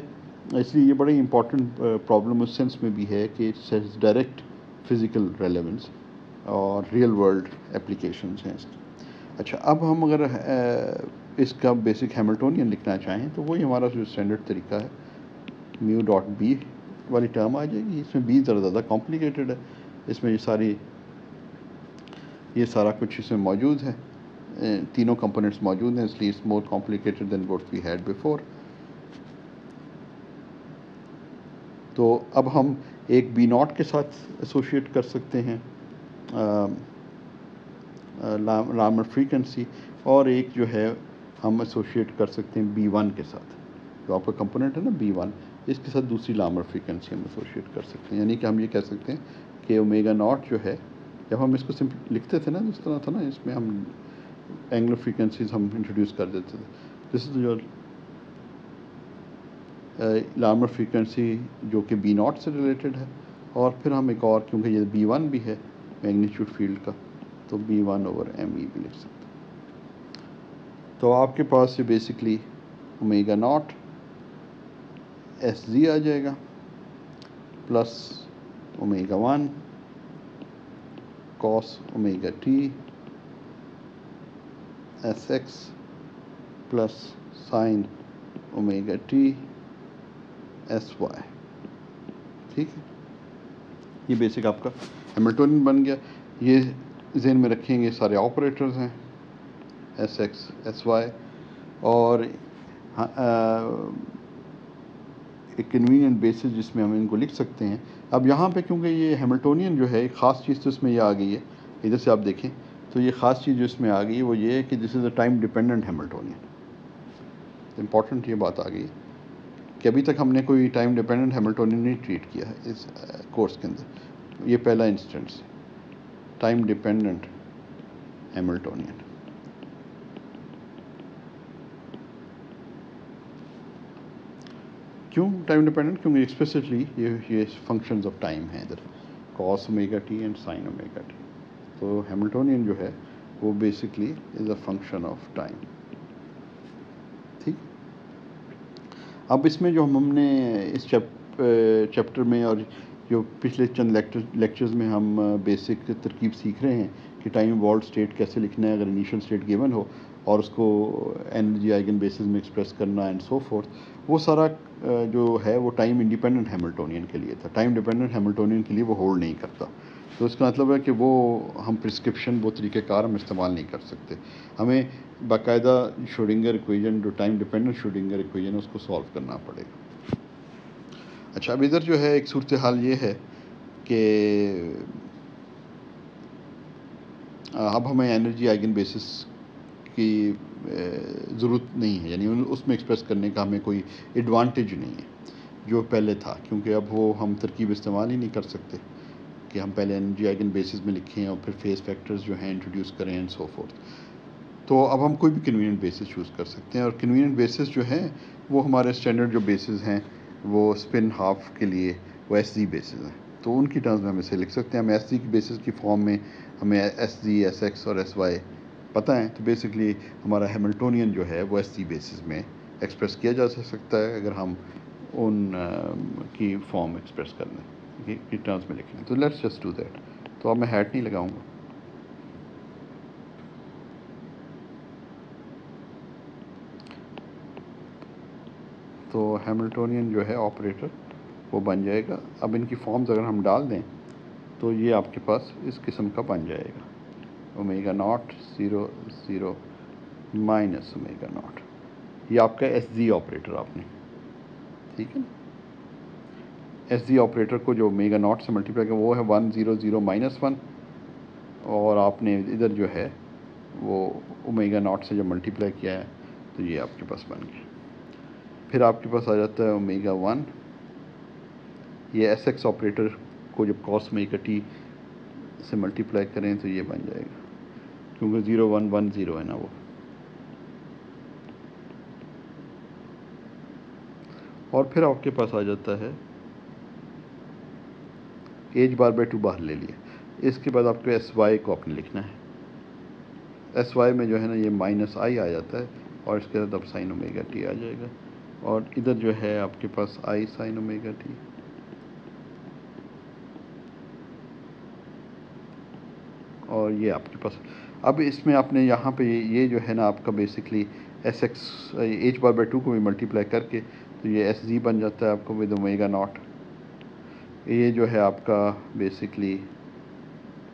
A: اس لیے یہ بڑی امپورٹنٹ پرابلم اس سینس میں بھی ہے کہ it's has direct physical relevance اور ریئل ورلڈ اپلیکیشنز ہیں اس کی. اچھا، اب ہم اگر اس کا بیسک ہیملٹونین لکھنا چاہیں تو وہی ہمارا جو اسٹینڈرڈ طریقہ ہے، میو ڈاٹ بی والی ٹرم آ جائے گی. اس میں بی زیادہ کمپلیکیٹڈ ہے، اس میں یہ سارا کچھ اس میں موجود ہے، تینوں کمپوننٹس موجود ہیں، اس لیے it's more complicated than what we had before. تو اب ہم ایک بی ناٹ کے ساتھ ایسوشیٹ کر سکتے ہیں لارمر فریکوینسی، اور ایک جو ہے ہم ایسوشیٹ کر سکتے ہیں بی ون کے ساتھ، جو آپ کا کمپوننٹ ہے نا بی ون، اس کے ساتھ دوسری لارمر فریکوینسی ہم ایسوشیٹ کر سکتے ہیں. یعنی کہ ہم یہ کہہ سکتے ہیں کہ اومیگا ناٹ جو ہے، جب ہم اس کو لکھتے تھے نا جس طرح تھا نا، اس میں ہم اینگولر فریکوینسیز ہم انٹروڈیوس کر دیتے تھے. دس از یور لارمر فریکوینسی جو کہ بی ناٹ سے ریلیٹڈ ہے، اور پھر ہم ایک اور، کیونکہ یہ بی ون بھی ہے میگنیچیوڈ فیلڈ کا، تو B one over M E بھی لکھ سکتے ہیں. تو آپ کے پاس یہ basically omega naught S Z آ جائے گا plus omega one cos omega T S X plus sine omega T S Y. ٹھیک ہے, یہ بیسک آپ کا ہیملٹونین بن گیا. یہ ذہن میں رکھیں گے سارے آپریٹرز ہیں ایس ایکس ایس وائی, اور ایک کنوینئنٹ بیسس جس میں ہم ان کو لکھ سکتے ہیں. اب یہاں پہ کیونکہ یہ ہیملٹونین جو ہے ایک خاص چیز تو اس میں یہ آ گئی ہے, ادھر سے آپ دیکھیں تو یہ خاص چیز جو اس میں آ گئی ہے وہ یہ ہے کہ this is a time dependent Hamiltonian. Important یہ بات آ گئی کہ ابھی تک ہم نے کوئی ٹائم ڈیپینڈنٹ ہیملٹونین نہیں ٹریٹ کیا ہے اس کورس کے اندر. یہ پہلا انسٹنس ٹائم ڈیپینڈنٹ ہیملٹونین. کیوں ٹائم ڈیپینڈنٹ؟ کیونکہ ایکسپیسفلی یہ فنکشنز آف ٹائم ہیں ادھر, cos omega T and sine omega T. تو ہیملٹونین جو ہے وہ basically is a function of time. ٹھیک. اب اس میں جو ہم نے اس چیپٹر میں اور جو پچھلے چند لیکچرز میں ہم بیسک ترکیب سیکھ رہے ہیں کہ ٹائم ایوالوڈ اسٹیٹ کیسے لکھنا ہے اگر انیشیل اسٹیٹ گیون ہو, اور اس کو انرجی آئگن بیسز میں ایکسپریس کرنا اینڈ سو فورتھ, وہ سارا جو ہے وہ ٹائم انڈیپینڈنٹ ہیملٹونین کے لیے تھا. ٹائم ڈیپینڈنٹ ہیملٹونین کے لیے وہ ہولڈ نہیں کرتا. تو اس کا مطلب ہے کہ وہ ہم پرسکرپشن وہ طریقہ کار ہم استعمال نہیں کر سکتے. ہمیں باقاعدہ شروڈنگر ایکویژن جو ٹائم ڈیپینڈنٹ شروڈنگر ایکویژن اس کو سالو کرنا پڑے گا. اچھا, اب ادھر جو ہے ایک صورتحال یہ ہے کہ اب ہمیں انرجی آئگن بیسس کی ضرورت نہیں ہے, یعنی اس میں ایکسپریس کرنے کا ہمیں کوئی ایڈوانٹیج نہیں ہے جو پہلے تھا, کیونکہ اب وہ ہم ترکیب استعمال ہی نہیں کر سکتے کہ ہم پہلے انرجی آئگن بیسس میں لکھیں اور پھر فیز فیکٹرز جو ہیں انٹروڈیوس کریں اینڈ سو فورتھ. تو اب ہم کوئی بھی کنوینئنٹ بیسس چوز کر سکتے ہیں, اور کنوینئنٹ بیسس جو ہیں وہ ہمارے اسٹینڈرڈ جو بیسز ہیں وہ اسپن ہاف کے لیے وہ ایس زی بیسز ہیں. تو ان کی ٹرمز میں ہم اسے لکھ سکتے ہیں. ہم ایس زی کی بیسس کی فارم میں ہمیں ایس زی ایس ایکس اور ایس وائی پتہ ہیں, تو بیسکلی ہمارا ہیملٹونین جو ہے وہ ایس زی بیسس میں ایکسپریس کیا جا سکتا ہے اگر ہم ان کی فارم ایکسپریس کر لیں کی ٹرمز میں لکھ لیں. تو لیٹس جسٹ ڈو دیٹ. تو اب میں ہیٹ نہیں لگاؤں گا. تو ہیملٹونین جو ہے آپریٹر وہ بن جائے گا. اب ان کی فارمز اگر ہم ڈال دیں تو یہ آپ کے پاس اس قسم کا بن جائے گا, omega naught 0 0 minus omega naught. یہ آپ کا ایس زی آپریٹر آپ نے, ٹھیک ہے نا. ایس زی آپریٹر کو جو اومیگا ناٹ سے ملٹیپلائی کیا وہ ہے 1 0 0 مائنس 1, اور آپ نے ادھر جو ہے وہ اومیگا ناٹ سے جو ملٹیپلائی کیا ہے تو یہ آپ کے پاس بن گیا. پھر آپ کے پاس آ جاتا ہے اومیگا 1. یہ ایس ایکس آپریٹر کو جب کاس اومیگا ٹی سے ملٹیپلائی کریں تو یہ بن جائے گا, کیونکہ 0 1 1 0 ہے نا وہ. اور پھر آپ کے پاس آ جاتا ہے ایچ بار بائی 2 باہر لے لیا. اس کے بعد آپ کو ایس وائی کو آپ نے لکھنا ہے. ایس وائی میں جو ہے نا یہ مائنس آئی آ جاتا ہے, اور اس کے بعد اب سائن اومیگا ٹی آ جائے گا, اور ادھر جو ہے آپ کے پاس آئی سائن اومیگا ٹی. اور یہ آپ کے پاس اب اس میں آپ نے یہاں پہ یہ جو ہے نا آپ کا basically S x h bar by 2 کو بھی ملٹیپلائی کر کے تو یہ ایس زی بن جاتا ہے آپ کو ود اومیگا ناٹ. یہ جو ہے آپ کا basically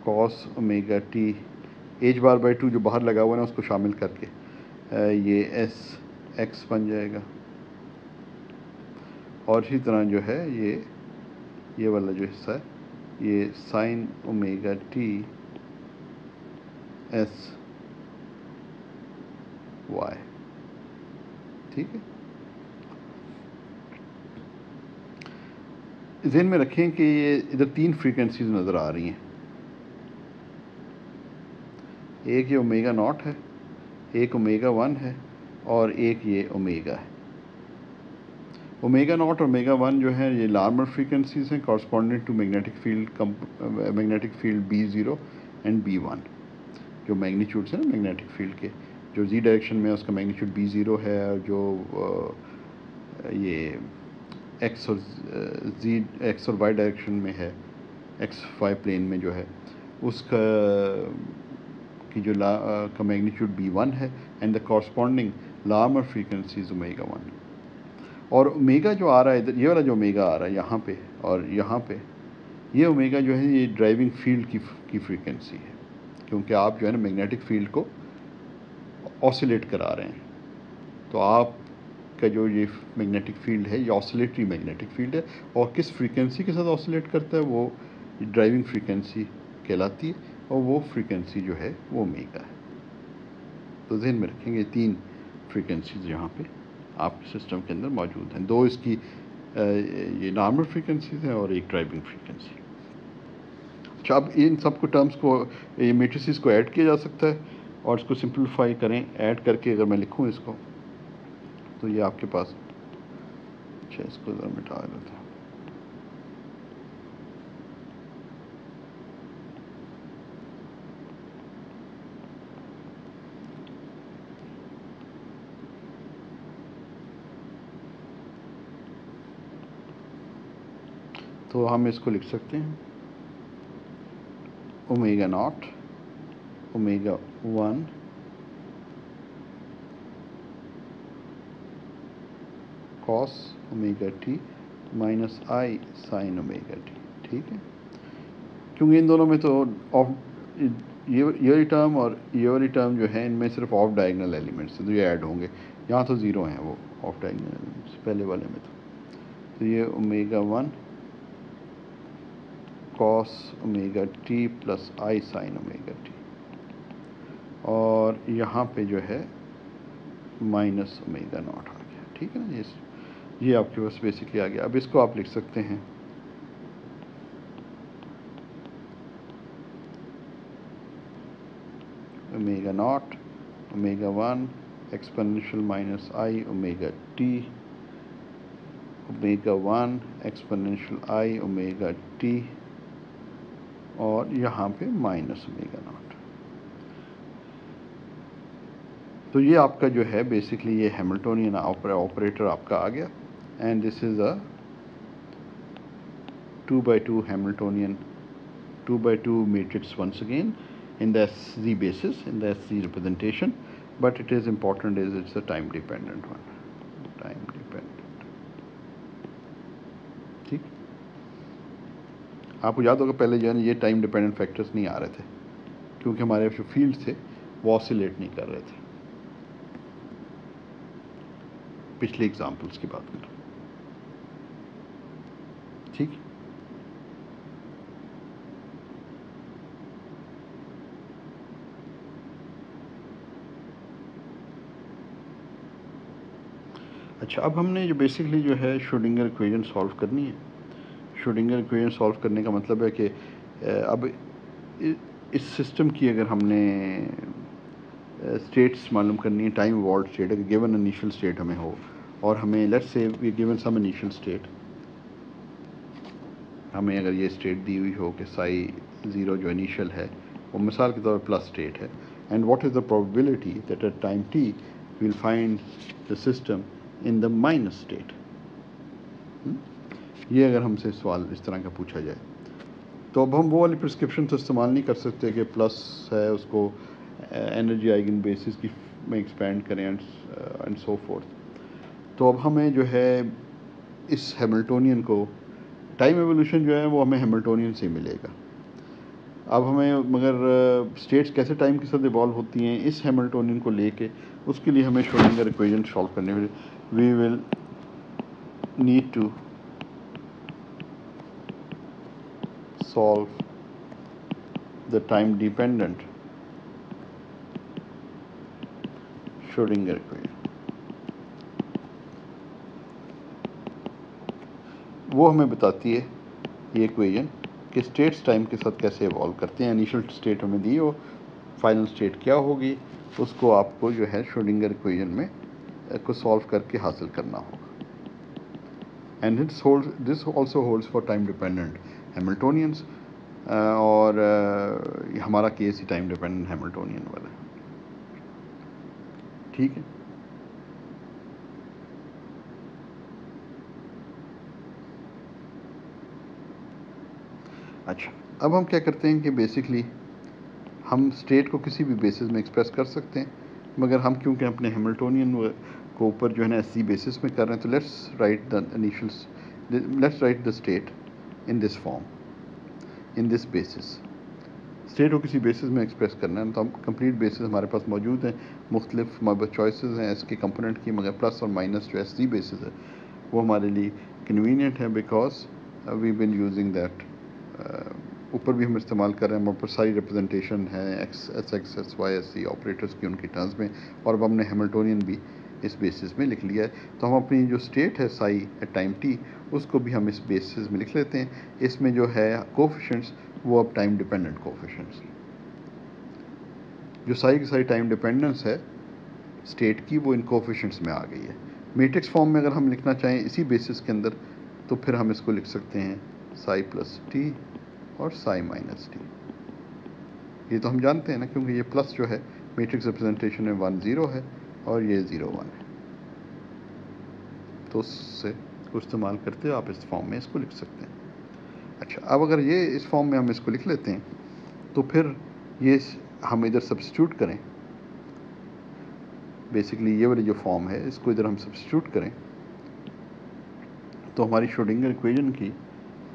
A: cos omega t h bar by 2 جو باہر لگا ہوا ہے نا اس کو شامل کر کے یہ ایس ایکس بن جائے گا. اور اسی طرح جو ہے یہ والا جو حصہ ہے یہ sine omega T S Y. ٹھیک ہے. ذہن میں رکھیں کہ یہ ادھر 3 فریکوینسیز نظر آ رہی ہیں. ایک یہ اومیگا ناٹ ہے, ایک اومیگا 1 ہے, اور ایک یہ اومیگا ہے. اومیگا ناٹ اور اومیگا 1 جو ہے یہ نارمل فریکوینسیز ہیں corresponding to magnetic field B0 and B1. جو میگنیچیوڈس ہیں نا میگنیٹک فیلڈ کے, جو زی ڈائریکشن میں اس کا میگنیچیوڈ B0 ہے, اور جو یہ ایکس اور وائی ڈائریکشن میں ہے, ایکس وائی پلین میں جو ہے اس کا کی جو کا میگنیچیوڈ B1 ہے and the corresponding Larmor frequency is omega 1. اور اومیگا جو آ رہا ہے ادھر، یہ والا جو اومیگا آ رہا ہے یہاں پہ اور یہاں پہ، یہ اومیگا جو ہے یہ ڈرائیونگ فیلڈ کی فریکوینسی ہے، کیونکہ آپ جو ہے نا میگنیٹک فیلڈ کو آسیلیٹ کرا رہے ہیں. تو آپ کا جو یہ میگنیٹک فیلڈ ہے یہ آسیلیٹری میگنیٹک فیلڈ ہے، اور کس فریکوینسی کے ساتھ آسیلیٹ کرتا ہے وہ ڈرائیونگ فریکوینسی کہلاتی ہے، اور وہ فریکوینسی جو ہے وہ اومیگا ہے. تو ذہن میں رکھیں گے 3 فریکوینسیز یہاں پہ آپ کے سسٹم کے اندر موجود ہیں. 2 اس کی یہ نارمل فریکوینسیز ہیں اور ایک ڈرائیونگ فریکوینسی. اچھا، اب ان سب کو ٹرمز کو، یہ میٹریسز کو ایڈ کیا جا سکتا ہے، اور اس کو سمپلیفائی کریں. ایڈ کر کے اگر میں لکھوں اس کو تو یہ آپ کے پاس، اچھا اس کو ذرا مٹا دیتا ہوں. تو ہم اس کو لکھ سکتے ہیں omega not omega 1 cos omega T minus I sine omega T. ٹھیک ہے، کیونکہ ان دونوں میں تو یہ والی ٹرم اور یہ والی ٹرم جو ہے ان میں صرف آف ڈائگنل ایلیمنٹس ہیں جو یہ ایڈ ہوں گے. یہاں تو 0 ہیں وہ آف ڈائگنل ایلیمنٹس پہلے والے میں. تو یہ omega 1 cos omega T plus I sine omega T, اور یہاں پہ جو ہے مائنس اومیگا ناٹ آ گیا. ٹھیک ہے نا، یہ آپ کے پاس بیسکلی آ گیا. اب اس کو آپ لکھ سکتے ہیں omega not omega 1 exponential minus i omega T omega 1 exponential I omega T, اور یہاں پہ مائنس اومیگا ناٹ. تو یہ آپ کا جو ہے بیسکلی یہ ہیملٹونین آپریٹر آپ کا آ گیا. And this is a 2x2 Hamiltonian 2x2 matrix once again in the SZ basis, in the SZ representation, but it is important is it's a time dependent one. Time dependent. ٹھیک، آپ کو یاد ہوگا پہلے جو ہے نا یہ ٹائم ڈیپینڈنٹ فیکٹرز نہیں آ رہے تھے، کیونکہ ہمارے جو فیلڈ تھے وہ آسیلیٹ نہیں کر رہے تھے. پچھلے ایگزامپلس کی بات کریں. ٹھیک، اچھا اب ہم نے جو بیسکلی جو ہے شروڈنگر ایکویشن سالو کرنی ہے. شروڈنگر ایکویشن سالو کرنے کا مطلب ہے کہ اب اس سسٹم کی اگر ہم نے اسٹیٹس معلوم کرنی ہے، ٹائم ایوالوڈ اسٹیٹ، اگر گیون انیشیل اسٹیٹ ہمیں ہو، اور ہمیں let's say we given some initial state, ہمیں اگر یہ اسٹیٹ دی ہوئی ہو کہ سائی 0 جو انیشیل ہے وہ مثال کے طور پر پلس اسٹیٹ ہے، and what is the probability that at time t we'll find the system in the minus state. یہ اگر ہم سے سوال اس طرح کا پوچھا جائے تو اب ہم وہ والی پرسکرپشن تو استعمال نہیں کر سکتے کہ پلس ہے اس کو انرجی آئیگن بیسس کی میں ایکسپینڈ کریں اینڈ سو فورتھ. تو اب ہمیں جو ہے اس ہیملٹونین کو ٹائم ایولیوشن جو ہے وہ ہمیں ہیملٹونین سے ملے گا. اب ہمیں مگر اسٹیٹس کیسے ٹائم کے ساتھ ایوالو ہوتی ہیں اس ہیملٹونین کو لے کے، اس کے لیے ہمیں شروڈنگر ایکویشن سالو کرنے ہوئے we will need to solve the time dependent Schrodinger equation. وہ ہمیں بتاتی ہے یہ ایکویشن کہ اسٹیٹس ٹائم کے ساتھ کیسے ایوالو کرتے ہیں. انیشل اسٹیٹ ہمیں دی ہو، فائنل اسٹیٹ کیا ہوگی، اس کو آپ کو جو ہے شروڈنگر ایکویشن میں کو سالو کر کے حاصل کرنا ہوگا. And this also holds for time dependent Hamiltonians, اور ہمارا کیس ہی ٹائم ڈیپینڈنٹ ہیملٹونین والا ہے. ٹھیک ہے، اچھا اب ہم کیا کرتے ہیں کہ بیسکلی ہم اسٹیٹ کو کسی بھی بیسس میں ایکسپریس کر سکتے ہیں، مگر ہم کیونکہ اپنے ہیملٹونین کو اوپر جو ہے نا ایس سی بیسس میں کر رہے ہیں، تو let's write the state in this form, in this basis. State کو کسی بیسس میں ایکسپریس کرنا ہے تو ہم کمپلیٹ بیسس ہمارے پاس موجود ہیں، مختلف ہمارے پاس چوائسیز ہیں ایس کے کمپوننٹ کی، مگر پلس اور مائنس جو ایس سی بیسس ہے وہ ہمارے لیے کنوینئنٹ ہے، because we been using that. اوپر بھی ہم استعمال کر رہے ہیں، ہمارے پاس ساری ریپرزنٹیشن ہے x S y S c operators کی ان کی ٹرمز میں، اور اب ہم نے ہیملٹونین بھی اس بیسس میں لکھ لیا ہے. تو ہم اپنی جو اسٹیٹ ہے سائی ایٹ ٹائم ٹی، اس کو بھی ہم اس بیسس میں لکھ لیتے ہیں. اس میں جو ہے کوفیشنٹس وہ اب ٹائم ڈیپینڈنٹ کوفیشنٹس، جو سائی کی سائی ٹائم ڈیپینڈنس ہے اسٹیٹ کی، وہ ان کوفیشنٹس میں آ گئی ہے. میٹرکس فارم میں اگر ہم لکھنا چاہیں اسی بیسس کے اندر، تو پھر ہم اس کو لکھ سکتے ہیں سائی پلس ٹی اور سائی مائنس ٹی. یہ تو ہم جانتے ہیں نا، کیونکہ یہ پلس جو ہے میٹرکس ریپرزنٹیشن میں 1 0 ہے اور یہ 0 1 ہے، تو اس سے کو استعمال کرتے آپ اس فارم میں اس کو لکھ سکتے ہیں. اچھا، اب اگر یہ اس فارم میں ہم اس کو لکھ لیتے ہیں تو پھر یہ ہم ادھر سبسٹیوٹ کریں، بیسکلی یہ والی جو فارم ہے اس کو ادھر ہم سبسٹیوٹ کریں تو ہماری شروڈنگر ایکویژن کی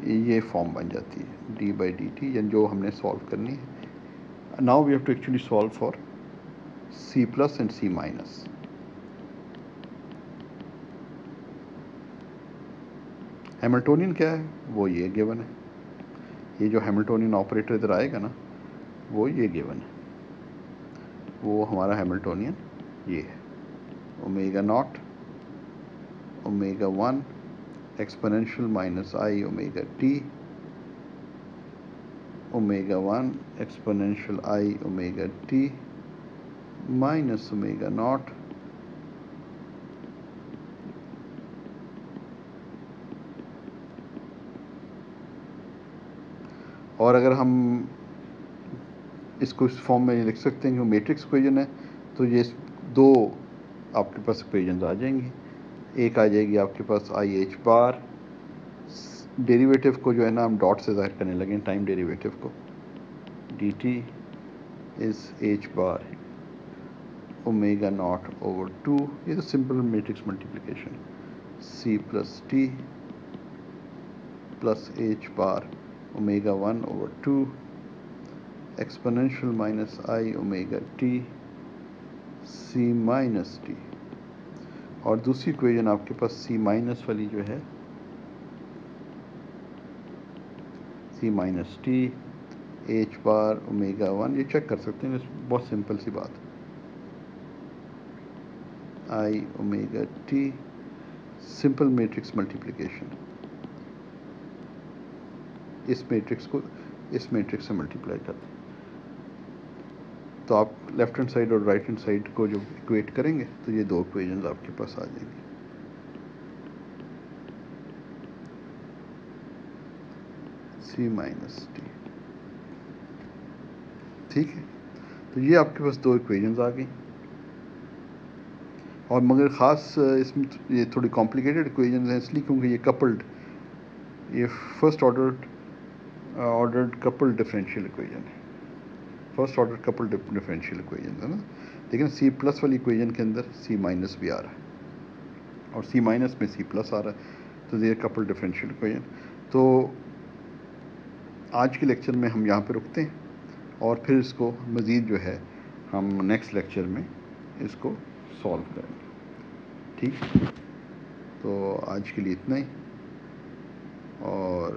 A: یہ فارم بن جاتی ہے ڈی بائی ڈی ٹی، یعنی جو ہم نے سالو کرنی ہے. Now we have to actually solve for c plus and c minus. Hamiltonian کیا ہے؟ وہ یہ گیون ہے. یہ جو ہیملٹونین آپریٹر ادھر آئے گا نا، وہ یہ گیون ہے. وہ ہمارا ہیملٹونین یہ ہے، omega not omega 1 exponential minus i omega T omega 1 exponential I omega T minus omega not اور اگر ہم اس کو اس فارم میں لکھ سکتے ہیں کہ میٹرکس ایکویژن ہے، تو یہ دو آپ کے پاس ایکویژنز آ جائیں گی. ایک آ جائے گی آپ کے پاس آئی ایچ بار، ڈیریویٹو کو جو ہے نا ہم ڈاٹ سے ظاہر کرنے لگیں، ٹائم ڈیریویٹو کو، d t is h bar omega naught over 2. یہ تو simple matrix multiplication, c plus t plus h bar omega 1 over 2 exponential minus i omega t c minus t. اور دوسری ایکویژن آپ کے پاس سی مائنس والی جو ہے، سی minus T h bar omega 1، یہ چیک کر سکتے ہیں، بہت سمپل سی بات، I omega T, simple matrix multiplication. اس میٹرکس کو اس میٹرکس سے ملٹیپلائی کرتے ہیں تو آپ لیفٹ ہینڈ سائڈ اور رائٹ ہینڈ سائڈ کو جو اکویٹ کریں گے تو یہ دو اکویژنز آپ کے پاس آ جائیں گی. سی مائنس ٹی، ٹھیک ہے. تو یہ آپ کے پاس دو اکویژنز آ گئی، اور مگر خاص اس میں یہ تھوڑی کمپلیکیٹڈ اکویژنز ہیں، اس لیے کیونکہ یہ کپلڈ، یہ first ordered coupled differential equation ہے. First order couple differential equation ہے نا. لیکن سی پلس والی اکویژن کے اندر سی مائنس بھی آ رہا ہے اور سی مائنس میں سی پلس آ رہا ہے، تو یہ کپل ڈفرینشیل اکویژن. تو آج کے لیکچر میں ہم یہاں پہ رکتے ہیں، اور پھر اس کو مزید جو ہے ہم نیکسٹ لیکچر میں اس کو سالو کریں گے. ٹھیک، تو آج کے لیے اتنا ہی، اور